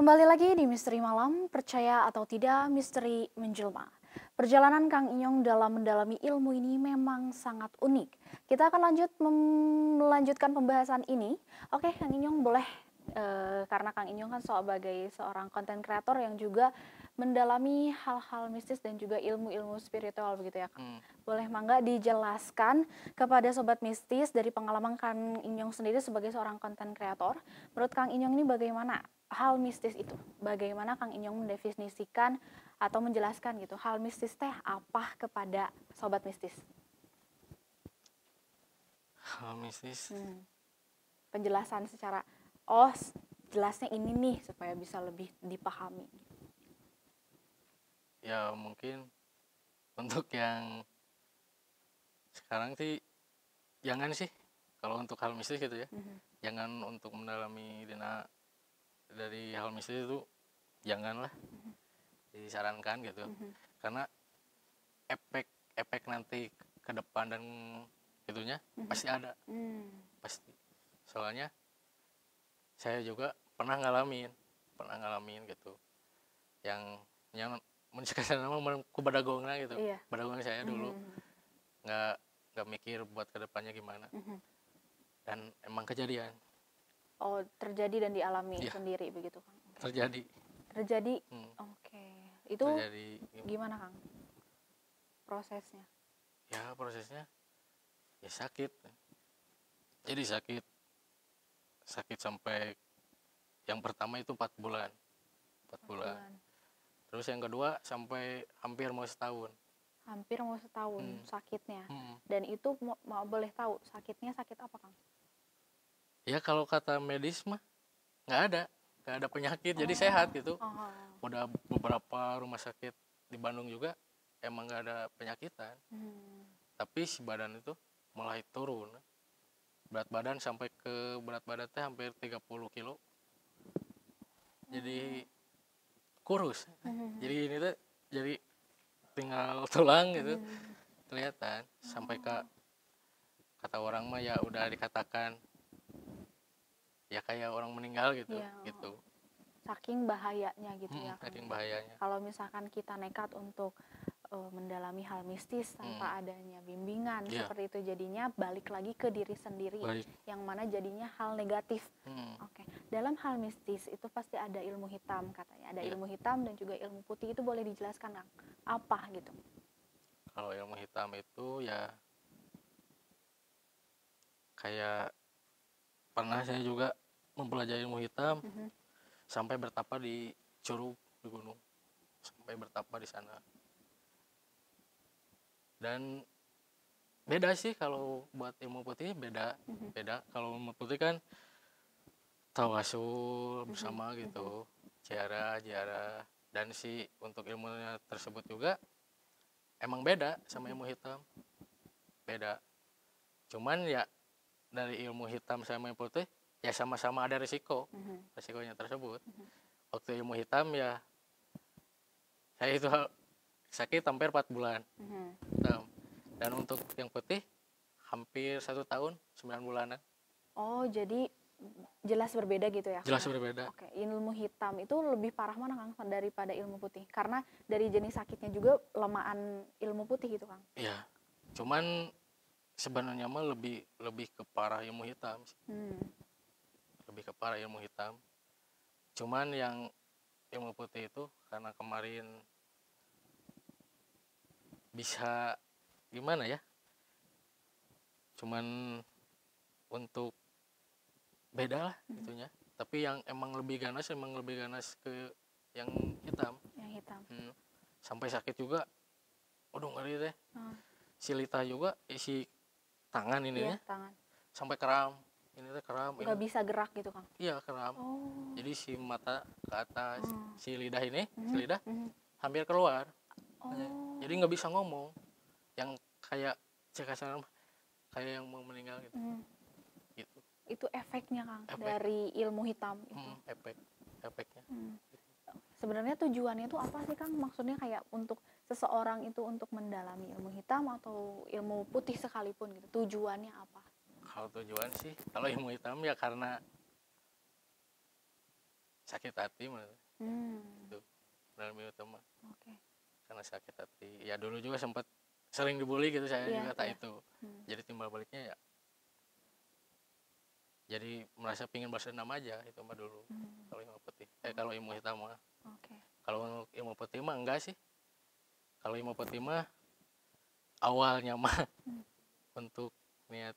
Kembali lagi di Misteri Malam, percaya atau tidak misteri menjelma. Perjalanan Kang Inyong dalam mendalami ilmu ini memang sangat unik. Kita akan melanjutkan pembahasan ini. Oke, Kang Inyong boleh, karena Kang Inyong kan sebagai seorang konten kreator yang juga mendalami hal-hal mistis dan juga ilmu-ilmu spiritual begitu ya, Kang. Boleh mangga dijelaskan kepada Sobat Mistis dari pengalaman Kang Inyong sendiri sebagai seorang konten kreator. Menurut Kang Inyong ini bagaimana hal mistis itu? Bagaimana Kang Inyong mendefinisikan atau menjelaskan gitu hal mistis teh apa kepada Sobat Mistis? Hal mistis, Penjelasan secara jelasnya ini nih supaya bisa lebih dipahami. ya mungkin untuk yang sekarang sih jangan sih, kalau untuk hal mistis gitu ya, jangan untuk mendalami dari hal mistis itu, janganlah disarankan gitu, karena efek nanti ke depan dan gitunya pasti ada, pasti. Soalnya saya juga pernah ngalamin gitu, yang mencekaskan nama ku badagongna gitu. Iya. Badagong saya dulu nggak nggak mikir buat kedepannya gimana, dan emang kejadian. Oh, terjadi dan dialami Iya, sendiri begitu, Kang. Oke. terjadi. Terjadi. Hmm, Oke. Itu terjadi. gimana, Kang? Prosesnya. Ya prosesnya ya sakit, jadi sakit sampai yang pertama itu 4 bulan. 4 bulan. Bulan. Terus yang kedua sampai hampir mau setahun. Hampir mau setahun sakitnya. Hmm. Dan itu mau boleh tahu sakitnya sakit apa, Kang? Ya kalau kata medis mah nggak ada penyakit, jadi sehat gitu. Udah beberapa rumah sakit di Bandung juga emang nggak ada penyakitan, tapi si badan itu mulai turun, berat badan sampai ke berat badan teh hampir 30 kilo, jadi kurus. Jadi ini tuh jadi tinggal tulang gitu kelihatan, sampai kata orang mah ya udah dikatakan ya kayak orang meninggal gitu. Iya. Gitu. Saking bahayanya gitu ya, Kang. Saking bahayanya. Kalau misalkan kita nekat untuk mendalami hal mistis tanpa adanya bimbingan seperti itu, jadinya balik lagi ke diri sendiri, yang mana jadinya hal negatif. Oke. Dalam hal mistis itu pasti ada ilmu hitam katanya, ada ilmu hitam dan juga ilmu putih, itu boleh dijelaskan, Kang? Apa gitu? Kalau ilmu hitam itu ya kayak pernah saya juga mempelajari ilmu hitam, sampai bertapa di Curug, di gunung, sampai bertapa di sana. Dan beda sih kalau buat ilmu putih, beda. Kalau ilmu putih kan tawasul bersama gitu, ziarah, dan si untuk ilmunya tersebut juga emang beda sama ilmu hitam, beda. Cuman ya dari ilmu hitam sama ilmu putih ya sama-sama ada resikonya tersebut. Waktu ilmu hitam ya saya itu sakit hampir 4 bulan. Dan untuk yang putih hampir 1 tahun 9 bulanan. Oh, jadi jelas berbeda gitu ya, Kang? Jelas berbeda. Oke, ilmu hitam itu lebih parah mana, Kang, daripada ilmu putih? Karena dari jenis sakitnya juga lemaan ilmu putih gitu, Kang. Iya. Cuman sebenarnya mah lebih ke parah ilmu hitam sih. Lebih ke parah ilmu hitam. Cuman yang ilmu putih itu karena kemarin bisa gimana ya? Cuman untuk beda lah gitunya. Tapi yang emang lebih ganas ke yang hitam. Yang hitam. Sampai sakit juga. Aduh ngeri teh. Si Lita juga isi tangan ininya. Tangan. Sampai kram. Ini teh kram. Nggak bisa gerak gitu, Kang? Iya kram. Jadi si mata ke atas, si lidah ini, hampir keluar. Jadi nggak bisa ngomong. Yang kayak cekasan kayak yang mau meninggal gitu. Gitu. Itu efeknya, Kang, dari ilmu hitam itu. Efeknya. Sebenarnya tujuannya itu apa sih, Kang? Maksudnya kayak untuk seseorang itu untuk mendalami ilmu hitam atau ilmu putih sekalipun gitu. Tujuannya apa? Kalau tujuan sih, kalau ilmu hitam ya karena sakit hati menurut Hmm. itu dalam ilmu hitam mah. Oke. Karena sakit hati ya, dulu juga sempat sering dibully gitu saya Iya, juga tak iya. itu. Hmm. Jadi timbal baliknya ya jadi merasa pingin balas dendam aja itu mah dulu. Hmm. Kalau ilmu putih kalau ilmu hitam mah. Oke. Kalau ilmu putih mah enggak sih. Kalau ilmu putih mah awalnya mah Hmm. untuk niat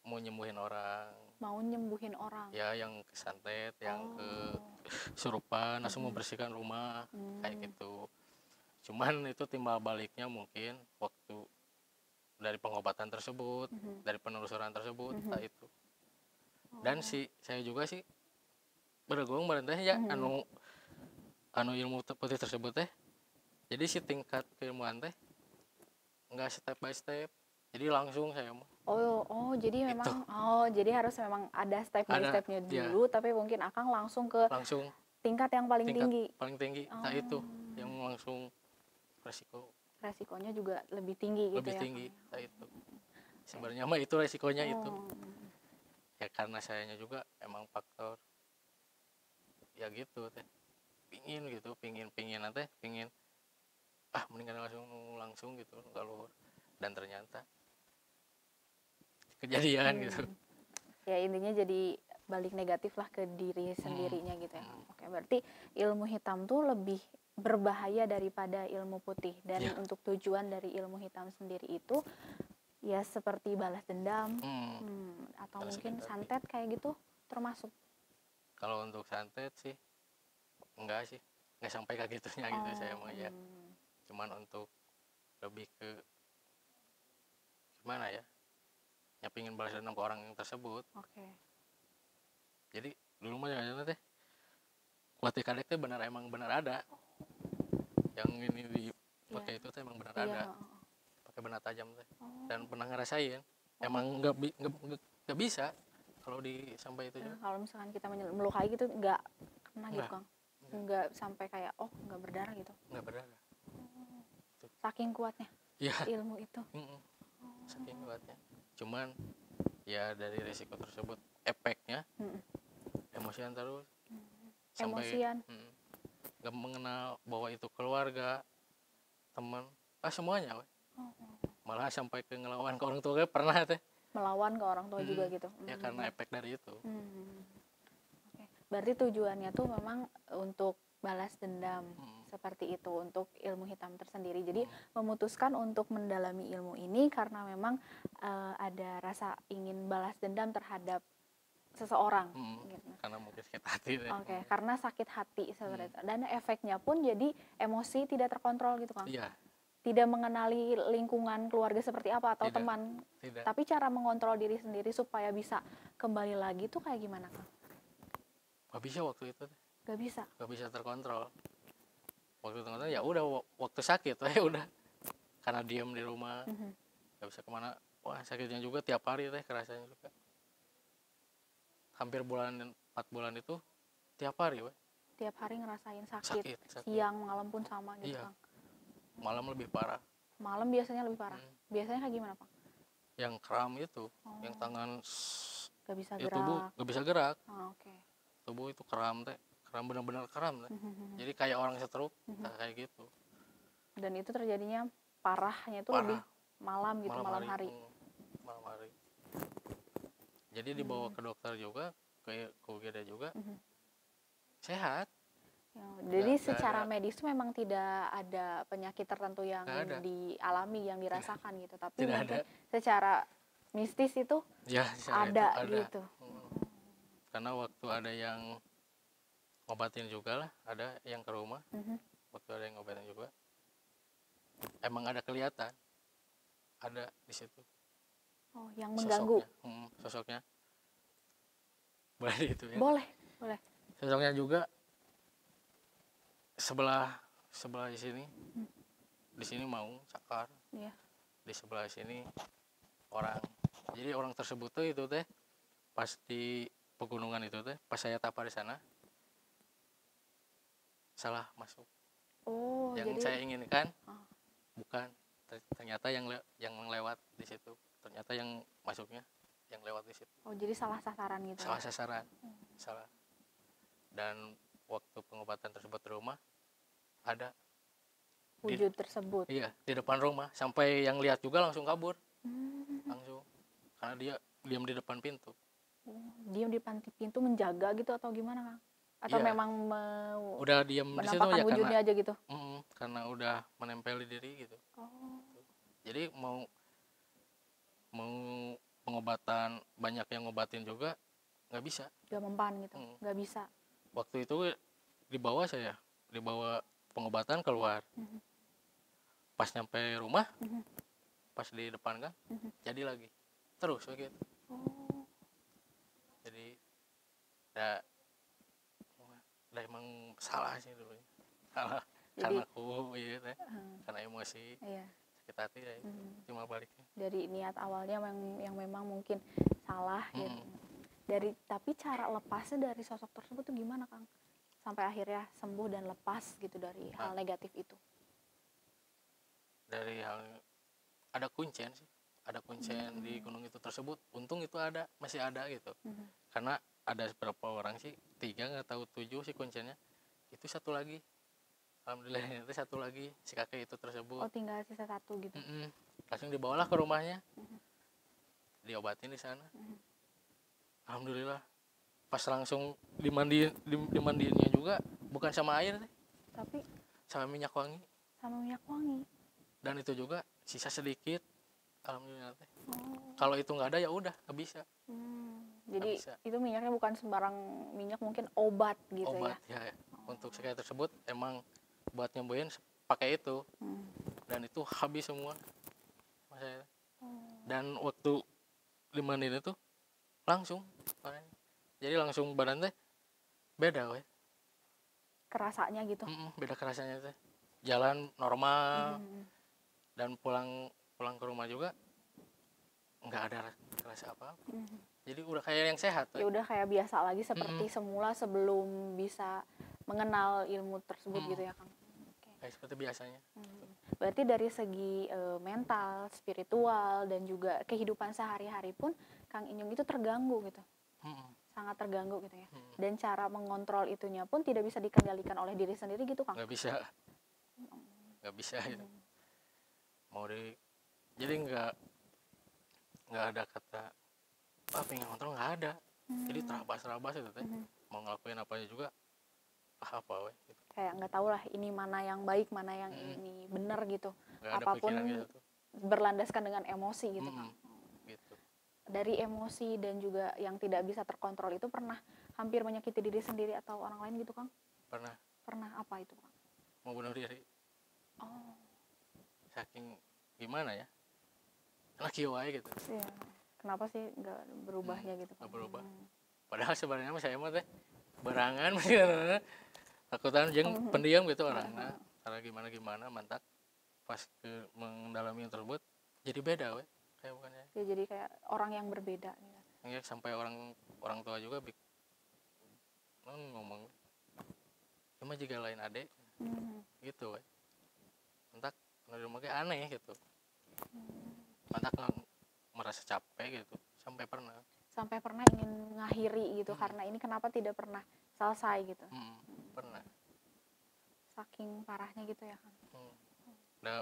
mau nyembuhin orang Mau nyembuhin orang. ya, yang kesantet, yang Oh. kesurupan, langsung membersihkan rumah kayak gitu. Cuman itu timbal baliknya mungkin waktu dari pengobatan tersebut, dari penelusuran tersebut, tak itu. Dan saya juga sih bergabung bareng ya anu ilmu putih tersebut teh. Jadi si tingkat keilmuan teh enggak step by step. Jadi langsung saya mah. Jadi Itu memang jadi harus memang ada step by ada stepnya ya, dulu, tapi mungkin Akang langsung ke langsung tingkat yang paling tingkat tinggi. paling tinggi. Nah itu yang langsung resiko Resikonya juga lebih tinggi gitu lebih ya, tinggi. Kang. Nah itu sebenarnya mah itu resikonya itu. Oh. Ya karena sayanya juga emang faktor ya gitu teh. Pingin nanti pingin mendingan langsung gitu kalau, dan ternyata kejadian gitu. Ya intinya jadi balik negatif lah ke diri sendirinya gitu ya. Oke, berarti ilmu hitam tuh lebih berbahaya daripada ilmu putih. Dan Ya. untuk tujuan dari ilmu hitam sendiri itu ya seperti balas dendam, atau Balas mungkin dendam. santet kayak gitu termasuk. Kalau untuk santet sih enggak sih, enggak sampai kayak gitunya gitu saya mah ya. Cuman untuk lebih ke gimana ya, ya pingin balas dendam ke orang yang tersebut. Oke. Jadi dulu mah jangan teh kuatih kadek teh emang benar ada yang ini dipakai itu teh emang benar ada, pakai benda tajam teh. Dan pernah ngerasain emang nggak bisa kalau sampai itu juga. Kalau misalkan kita melukai gitu nggak kena gitu, Enggak. Kang? Nggak sampai kayak nggak berdarah gitu? Nggak berdarah. Saking kuatnya Ya. ilmu itu. Saking kuatnya. Cuman ya dari risiko tersebut efeknya emosian terus sampai Emosian. nggak mengenal bahwa itu keluarga, teman, semuanya we. Malah sampai ke ngelawan ke orang tua pernah teh. Melawan ke orang tua juga gitu. Ya karena efek dari itu. Oke. Berarti tujuannya tuh memang untuk balas dendam seperti itu untuk ilmu hitam tersendiri. Jadi memutuskan untuk mendalami ilmu ini karena memang ada rasa ingin balas dendam terhadap seseorang. Gitu. Karena mungkin sakit hati. Oke, karena sakit hati seperti itu. Dan efeknya pun jadi emosi tidak terkontrol gitu, Kang. Iya. Tidak mengenali lingkungan keluarga seperti apa atau Tidak. teman. Tidak. Tapi cara mengontrol diri sendiri supaya bisa kembali lagi tuh kayak gimana, Kang? Gak bisa waktu itu. Gak bisa. Gak bisa terkontrol. Waktu terkontrol ya udah waktu sakit ya udah. Karena diem di rumah. Gak bisa kemana. Wah sakitnya juga tiap hari teh kerasanya juga. Hampir 4 bulan itu tiap hari we. Tiap hari ngerasain sakit. Sakit. Siang malam pun sama gitu, Iya. Kang. Malam lebih parah. Malam biasanya lebih parah. Biasanya kayak gimana, Kang? Yang kram itu, yang tangan gak bisa ya, gerak. tubuh gak bisa gerak. Oke. Tubuh itu kram teh. Kram benar-benar kram teh. Jadi kayak orang stroke, kayak gitu. Dan itu terjadinya parahnya itu lebih malam gitu, malam hari. Malam hari. Jadi dibawa ke dokter juga, ke UGD juga. Sehat. Jadi secara medis memang tidak ada penyakit tertentu yang dialami, yang dirasakan gitu. Tapi tidak mungkin ada. secara mistis itu ya, ada gitu. Karena waktu ada yang ngobatin juga lah, ada yang ke rumah. Waktu ada yang ngobatin juga. Emang ada kelihatan. Ada di situ. Yang mengganggu. Sosoknya. Boleh itu ya? Boleh. Sosoknya juga sebelah di sini. Di sini mau cakar. Iya. Di sebelah sini orang. Jadi orang tersebut tuh itu teh pas di pegunungan itu teh, pas saya tapa di sana salah masuk. Yang jadi saya inginkan bukan, ternyata yang lewat di situ. Ternyata yang masuknya yang lewat di situ. jadi salah sasaran gitu. Salah sasaran. Salah. Dan waktu pengobatan tersebut di rumah ada di Wujud tersebut. iya di depan rumah, sampai yang lihat juga langsung kabur Hmm. langsung, karena dia diam di depan pintu. Diam di panti pintu menjaga gitu atau gimana Kang? Atau Iya, memang udah diam di situ menampakkan ya karena wujudnya aja gitu? karena udah menempel di diri gitu. Oh, Jadi mau mau pengobatan banyak yang ngobatin juga nggak bisa. gak mempan gitu, Mm. gak bisa. Waktu itu dibawa pengobatan keluar, Mhm. pas nyampe rumah, Mhm. pas di depan kan Mhm. jadi lagi terus begitu. Oh, Jadi ya udah emang salah sih dulu, salah jadi karena aku iya teh, eh, karena emosi iya. sakit hati ya, Mhm. cuma baliknya. Dari niat awalnya yang memang mungkin salah gitu. Mm. Tapi cara lepasnya dari sosok tersebut tuh gimana Kang? Sampai akhirnya sembuh dan lepas gitu dari Nah, hal negatif itu. dari hal ada kuncen sih, ada kuncen di gunung itu tersebut, untung itu masih ada gitu, Mhm. karena ada beberapa orang sih, 3 nggak tahu 7 sih kuncennya, itu satu lagi alhamdulillah itu satu lagi si kakek itu Oh, tersebut. tinggal sisa satu gitu. Langsung dibawalah ke rumahnya, Mhm. diobatin di sana, Mhm. alhamdulillah. Pas langsung dimandiinnya juga bukan sama air teh, Tapi sama minyak wangi, sama minyak wangi. dan itu juga sisa sedikit, alhamdulillah teh. Oh. Kalau itu nggak ada ya udah nggak bisa. Jadi bisa. itu minyaknya bukan sembarang minyak, mungkin obat gitu Obat ya. ya, untuk sekali tersebut emang buat nyembuhin pakai itu, Hmm. dan itu habis semua Mas saya. Oh. Dan waktu dimandiin itu langsung jadi langsung badan teh beda weh. Kerasanya gitu. Beda kerasanya teh, jalan normal, Hmm. dan pulang ke rumah juga nggak ada rasa apa-apa. Hmm. Jadi udah kayak yang sehat Ya weh. udah kayak biasa lagi seperti semula sebelum bisa mengenal ilmu tersebut gitu ya Kang. Oke. Kayak seperti biasanya. Berarti dari segi mental, spiritual, dan juga kehidupan sehari-hari pun Kang Inyong itu terganggu gitu. Sangat terganggu gitu ya. Dan cara mengontrol itunya pun tidak bisa dikendalikan oleh diri sendiri gitu Kang. Nggak bisa gitu. Jadi nggak ada kata pengen kontrol, nggak ada. Jadi terabas itu teh, mau ngelakuin apa juga apa weh gitu. Kayak nggak tahu lah ini mana yang baik, mana yang ini benar gitu. Nggak ada Apapun pikiran gitu tuh. berlandaskan dengan emosi gitu Kang. Gitu. Dari emosi dan juga yang tidak bisa terkontrol itu pernah hampir menyakiti diri sendiri atau orang lain gitu Kang? Pernah apa itu Kang? Mau bunuh diri. Oh. Saking gimana ya, enak wae gitu. Iya. Kenapa sih nggak berubahnya gitu Kang? Nggak berubah. Padahal sebenarnya saya mah teh berangan masih takutan jeung pendiam gitu orangnya, karena gimana mantak pas ke mendalami yang tersebut jadi beda weh, kayak bukannya Ya, jadi kayak orang yang berbeda gitu. ya, sampai orang tua juga ngomong cuma juga lain adek gitu weh, mantak di rumah kayak aneh gitu, mantak merasa capek gitu sampai pernah ingin ngakhiri gitu karena ini kenapa tidak pernah selesai gitu. Pernah. Saking parahnya gitu ya Kang. Udah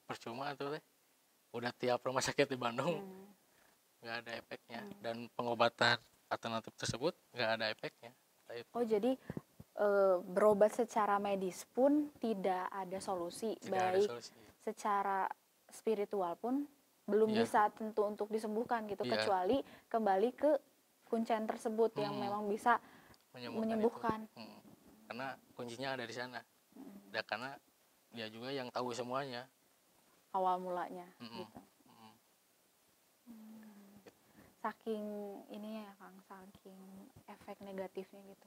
percuma tuh teh, udah tiap rumah sakit di Bandung nggak ada efeknya, dan pengobatan alternatif tersebut nggak ada efeknya. Oh, jadi berobat secara medis pun tidak ada solusi, baik secara spiritual pun belum bisa tentu untuk disembuhkan gitu, kecuali kembali ke kuncen tersebut yang memang bisa menyembuhkan. Karena kuncinya ada di sana. Ya, karena dia juga yang tahu semuanya awal mulanya gitu. Saking ini ya Kang, saking efek negatifnya gitu.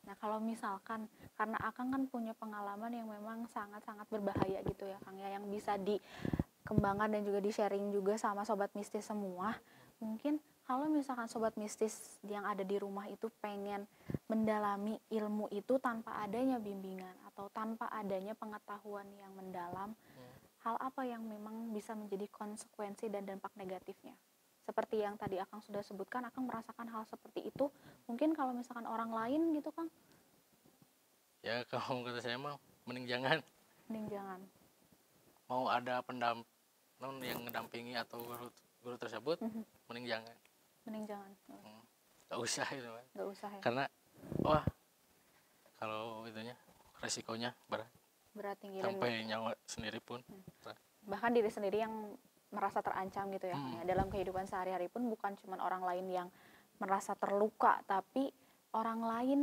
Nah, kalau misalkan karena Akang kan punya pengalaman yang memang sangat-sangat berbahaya gitu ya Kang ya, yang bisa dikembangkan dan juga di-sharing juga sama sobat mistis semua. Mungkin kalau misalkan sobat mistis yang ada di rumah itu pengen mendalami ilmu itu tanpa adanya bimbingan atau tanpa adanya pengetahuan yang mendalam, hal apa yang memang bisa menjadi konsekuensi dan dampak negatifnya? seperti yang tadi Akang sudah sebutkan, Akang merasakan hal seperti itu. Mungkin kalau misalkan orang lain gitu Kang, Ya kalau kata saya mah mending jangan. mending jangan. Mau ada non yang ngedampingi atau guru tersebut, Mhm, mending jangan. mending jangan. Gak usah gitu kan. Nggak usah ya. Karena wah kalau itunya resikonya berat Berat tinggi dan sampai nyawa sendiri pun berat. bahkan diri sendiri yang merasa terancam gitu ya Kang ya. Hmm, Dalam kehidupan sehari-hari pun bukan cuma orang lain yang merasa terluka, tapi orang lain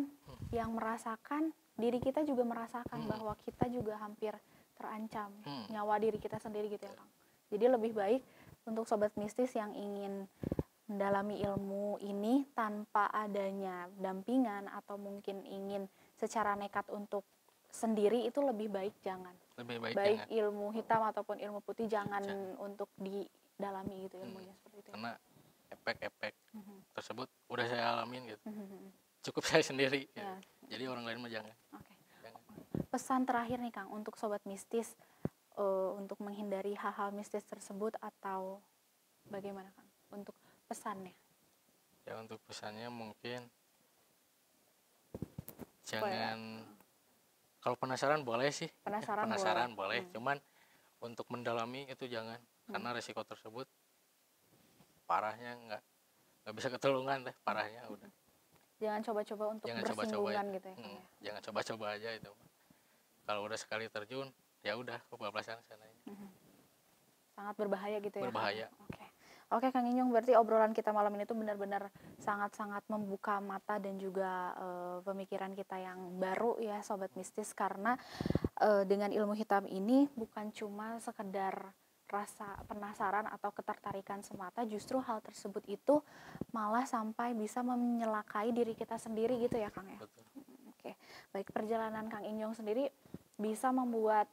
yang merasakan, diri kita juga merasakan hmm, bahwa kita juga hampir terancam hmm. nyawa diri kita sendiri gitu ya Kang. Jadi lebih baik untuk sobat mistis yang ingin mendalami ilmu ini tanpa adanya dampingan atau mungkin ingin secara nekat untuk sendiri, itu lebih baik jangan. Lebih baik Baik jangan. ilmu hitam ataupun ilmu putih jangan Jangan. untuk didalami gitu ilmunya seperti itu ya. Karena efek-efek Mhm, tersebut udah saya alamin gitu. mhm, Cukup saya sendiri gitu. ya, Jadi orang lain mah jangan. oke. Jangan. Pesan terakhir nih Kang untuk sobat mistis, untuk menghindari hal-hal mistis tersebut atau bagaimana Kang untuk pesannya Ya untuk pesannya mungkin supaya jangan, kalau penasaran boleh sih. penasaran Penasaran boleh. boleh. Cuman untuk mendalami itu jangan. Karena resiko tersebut parahnya nggak bisa ketulungan deh, parahnya udah. Jangan coba-coba untuk Jangan coba-coba bersinggungan itu. gitu ya Kang ya. Jangan coba-coba aja itu. Kalau udah sekali terjun, ya udah kebablasan sananya. Sangat berbahaya gitu ya Kang? Berbahaya. Oke Kang Inyong, berarti obrolan kita malam ini tuh benar-benar sangat-sangat membuka mata dan juga pemikiran kita yang baru ya sobat mistis, karena dengan ilmu hitam ini bukan cuma sekedar rasa penasaran atau ketertarikan semata, justru hal tersebut itu malah sampai bisa menyelakai diri kita sendiri gitu ya Kang ya. Betul. Oke, baik, perjalanan Kang Inyong sendiri bisa membuat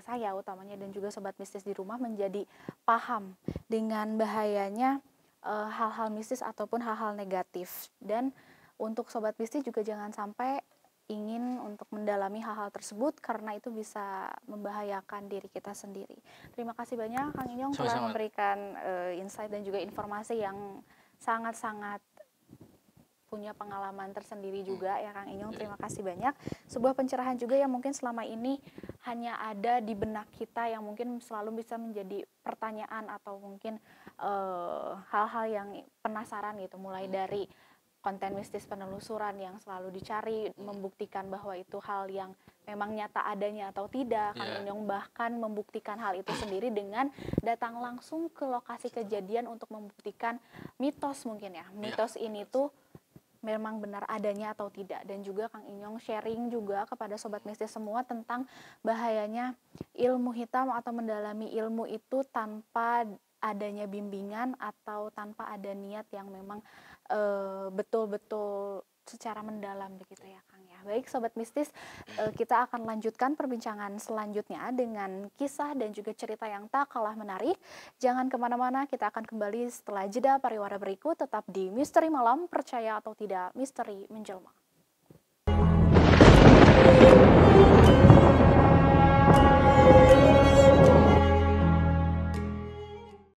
saya utamanya dan juga sobat mistis di rumah menjadi paham dengan bahayanya hal-hal mistis ataupun hal-hal negatif. Dan untuk sobat mistis juga jangan sampai ingin untuk mendalami hal-hal tersebut karena itu bisa membahayakan diri kita sendiri. Terima kasih banyak Kang Inyong telah Sama-sama. memberikan insight dan juga informasi yang sangat-sangat punya pengalaman tersendiri juga ya Kang Inyong. Terima kasih banyak. Sebuah pencerahan juga yang mungkin selama ini hanya ada di benak kita, yang mungkin selalu bisa menjadi pertanyaan atau mungkin hal-hal yang penasaran gitu, mulai dari konten mistis penelusuran yang selalu dicari, membuktikan bahwa itu hal yang memang nyata adanya atau tidak. Kang Inyong bahkan membuktikan hal itu sendiri dengan datang langsung ke lokasi kejadian untuk membuktikan mitos mungkin ya. Mitos ini tuh memang benar adanya atau tidak. Dan juga Kang Inyong sharing juga kepada sobat mistis semua tentang bahayanya ilmu hitam atau mendalami ilmu itu tanpa adanya bimbingan atau tanpa ada niat yang memang betul-betul secara mendalam begitu ya Kang ya. Baik sobat mistis, kita akan lanjutkan perbincangan selanjutnya dengan kisah dan juga cerita yang tak kalah menarik. Jangan kemana-mana, kita akan kembali setelah jeda pariwara berikut. Tetap di Misteri Malam, percaya atau tidak, misteri menjelma.